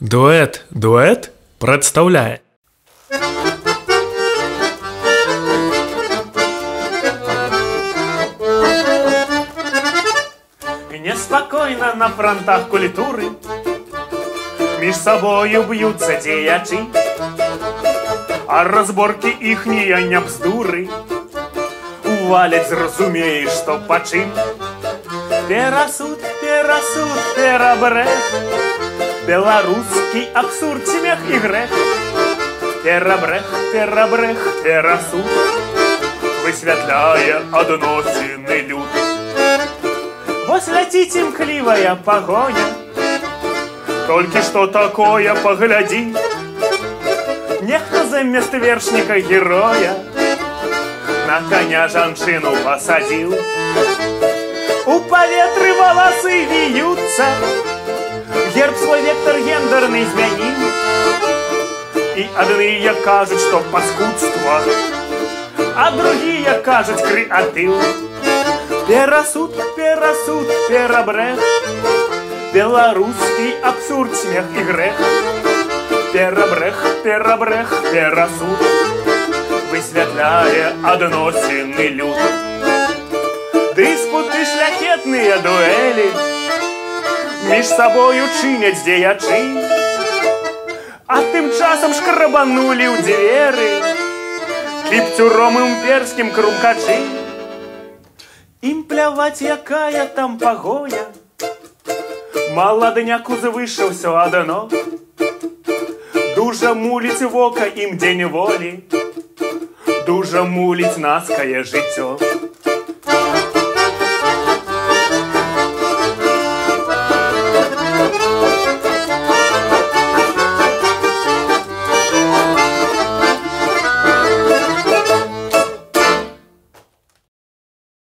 Дуэт представляет. Неспокойно на фронтах культуры меж собою бьются деячи, а разборки ихние не бздуры. Увалить зразумеешь, что почим. Перасуд, перабрех, белорусский абсурд, смех и грех. Перабрех, перасуд, высветляя односины люд. Вось ляціць імклівая пагоня, толькі што такое паглядзі. Нехта замест вершніка героя на коня жанчыну пасадзіў. У паветры валасы віюцца, герб свой вектор гендерны змяніў. І адныя кажуць, што паскудства, а другія кажуць крэатыў. Перасуд, перабрех, белорусский абсурд, смех и грех. Перабрех, перасуд, высветляя адносины люд. Диспуты шляхетные дуэли між собою чинять дзеячы, а тым часам шкрабанули ў дзверы кіптюром імперскім крумкачы. Ім пляваць, якая там пагоня, маладняку звыша ўсё адно. Дужа муліць вока ім дзень волі, дужа муліць наскае жыццё.